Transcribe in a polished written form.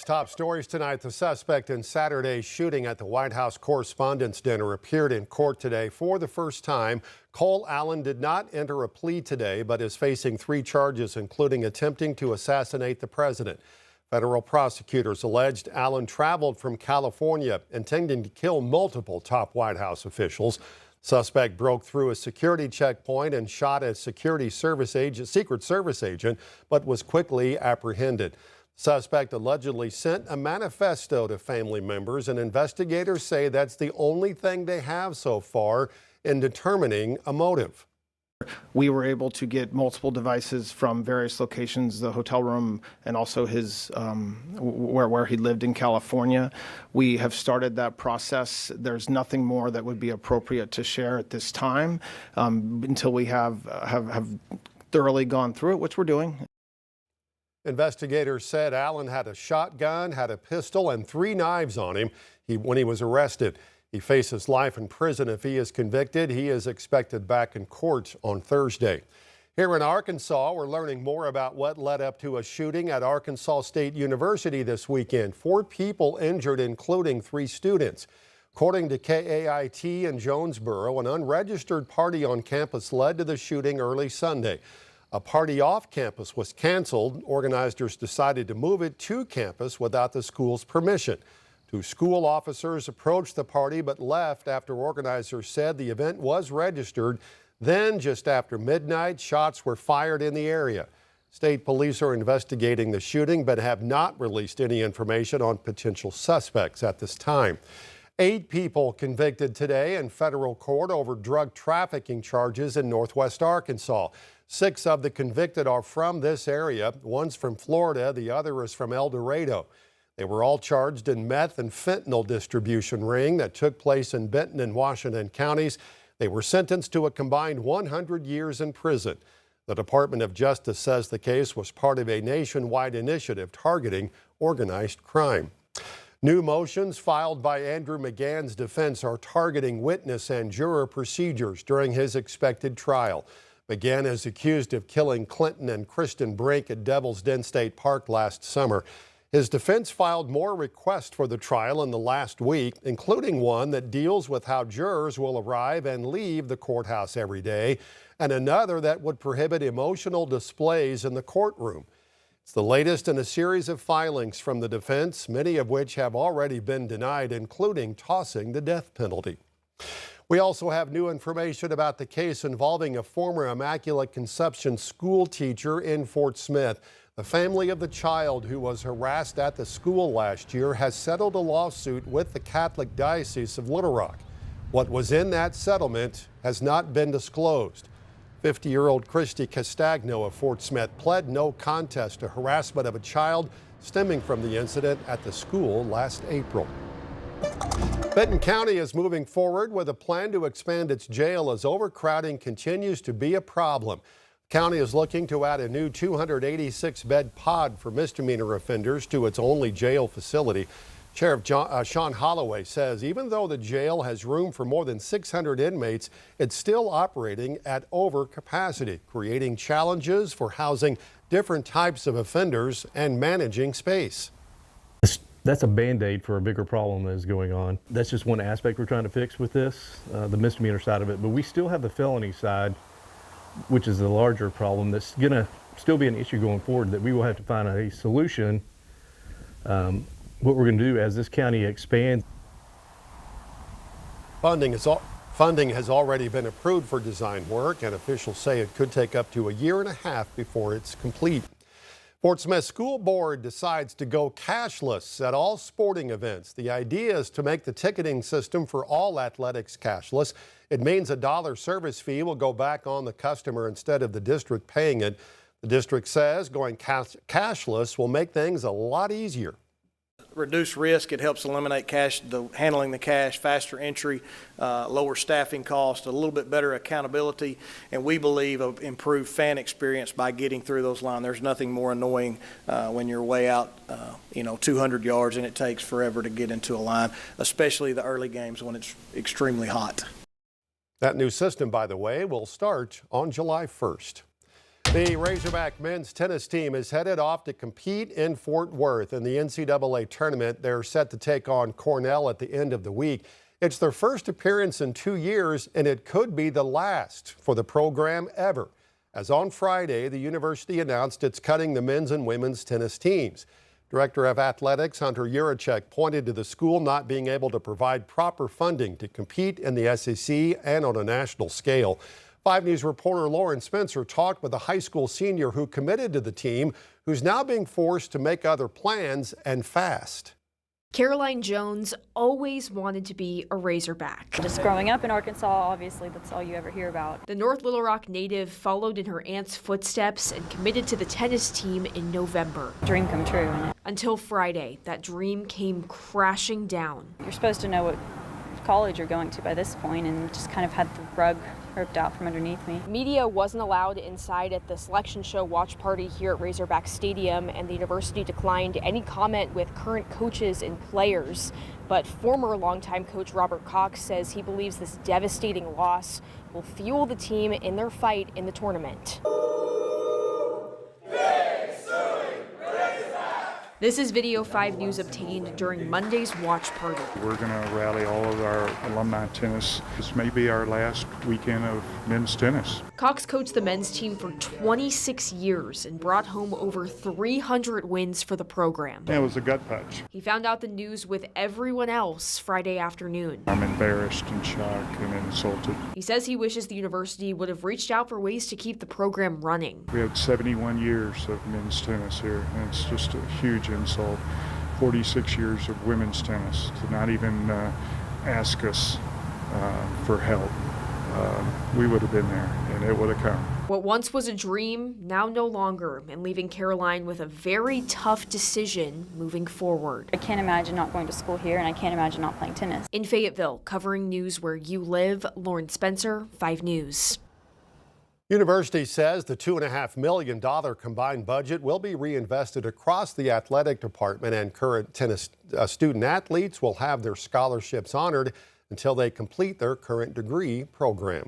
top stories tonight. The suspect in Saturday's shooting at the White House Correspondents Dinner appeared in court today for the first time. Cole Allen did not enter a plea today, but is facing 3 charges, including attempting to assassinate the president. Federal prosecutors alleged Allen traveled from California intending to kill multiple top White House officials. Suspect broke through a security checkpoint and shot a Secret Service agent, but was quickly apprehended. Suspect allegedly sent a manifesto to family members, and investigators say that's the only thing they have so far in determining a motive. We were able to get multiple devices from various locations, the hotel room and also his where he lived in California. We have started that process. There's nothing more that would be appropriate to share at this time until we have thoroughly gone through it, which we're doing. Investigators said Allen had a shotgun, had a pistol, and 3 knives on him when he was arrested. He faces life in prison if he is convicted. He is expected back in court on Thursday. Here in Arkansas, we're learning more about what led up to a shooting at Arkansas State University this weekend. 4 people injured, including 3 students. According to KAIT in Jonesboro, an unregistered party on campus led to the shooting early Sunday. A party off campus was canceled. Organizers decided to move it to campus without the school's permission. 2 school officers approached the party but left after organizers said the event was registered. Then, just after midnight, shots were fired in the area. State police are investigating the shooting but have not released any information on potential suspects at this time. 8 people convicted today in federal court over drug trafficking charges in Northwest Arkansas. 6 of the convicted are from this area. One's from Florida, the other is from El Dorado. They were all charged in meth and fentanyl distribution ring that took place in Benton and Washington counties. They were sentenced to a combined 100 years in prison. The Department of Justice says the case was part of a nationwide initiative targeting organized crime. New motions filed by Andrew McGahn's defense are targeting witness and juror procedures during his expected trial. McGahn is accused of killing Clinton and Kristen Brink at Devil's Den State Park last summer. His defense filed more requests for the trial in the last week, including one that deals with how jurors will arrive and leave the courthouse every day, and another that would prohibit emotional displays in the courtroom. It's the latest in a series of filings from the defense, many of which have already been denied, including tossing the death penalty. We also have new information about the case involving a former Immaculate Conception school teacher in Fort Smith. The family of the child who was harassed at the school last year has settled a lawsuit with the Catholic Diocese of Little Rock. What was in that settlement has not been disclosed. 50-year-old Christy Castagno of Fort Smith pled no contest to harassment of a child stemming from the incident at the school last April. Benton County is moving forward with a plan to expand its jail as overcrowding continues to be a problem. The county is looking to add a new 286-bed pod for misdemeanor offenders to its only jail facility. Sheriff Sean Holloway says even though the jail has room for more than 600 inmates, it's still operating at over capacity, creating challenges for housing different types of offenders and managing space. That's a Band-Aid for a bigger problem that is going on. That's just one aspect we're trying to fix with this, the misdemeanor side of it. But we still have the felony side, which is the larger problem that's going to still be an issue going forward that we will have to find a solution. What we're going to do as this county expands. Funding has already been approved for design work, and officials say it could take up to a year and a half before it's complete. Fort Smith School Board decides to go cashless at all sporting events. The idea is to make the ticketing system for all athletics cashless. It means a $1 service fee will go back on the customer instead of the district paying it. The district says going cashless will make things a lot easier. Reduce risk. It helps eliminate handling the cash, faster entry, lower staffing cost, a little bit better accountability, and we believe of improved fan experience by getting through those lines. There's nothing more annoying when you're way out, 200 yards and it takes forever to get into a line, especially the early games when it's extremely hot. That new system, by the way, will start on July 1st. The Razorback men's tennis team is headed off to compete in Fort Worth in the NCAA tournament. They're set to take on Cornell at the end of the week. It's their first appearance in 2 years, and it could be the last for the program ever, as on Friday, the university announced it's cutting the men's and women's tennis teams. Director of Athletics Hunter Yurachek pointed to the school not being able to provide proper funding to compete in the SEC and on a national scale. 5 News reporter Lauren Spencer talked with a high school senior who committed to the team, who's now being forced to make other plans and fast. Caroline Jones always wanted to be a Razorback. Just growing up in Arkansas, obviously that's all you ever hear about. The North Little Rock native followed in her aunt's footsteps and committed to the tennis team in November. Dream come true. Until Friday, that dream came crashing down. You're supposed to know what college you're going to by this point, and just kind of had the rug ripped out from underneath me. Media wasn't allowed inside at the selection show watch party here at Razorback Stadium, and the university declined any comment with current coaches and players. But former longtime coach Robert Cox says he believes this devastating loss will fuel the team in their fight in the tournament. This is video 5 News obtained during Monday's watch party. We're going to rally all of our alumni tennis. This may be our last weekend of men's tennis. Cox coached the men's team for 26 years and brought home over 300 wins for the program. It was a gut punch. He found out the news with everyone else Friday afternoon. I'm embarrassed and shocked and insulted. He says he wishes the university would have reached out for ways to keep the program running. We have 71 years of men's tennis here, and it's just a huge insult. 46 years of women's tennis to not even ask us for help. We would have been there, and it would have come. What once was a dream, now no longer, and leaving Caroline with a very tough decision moving forward. I can't imagine not going to school here, and I can't imagine not playing tennis. In Fayetteville, covering news where you live, Lauren Spencer, 5 News. University says the $2.5 million combined budget will be reinvested across the athletic department, and current tennis student athletes will have their scholarships honored until they complete their current degree program.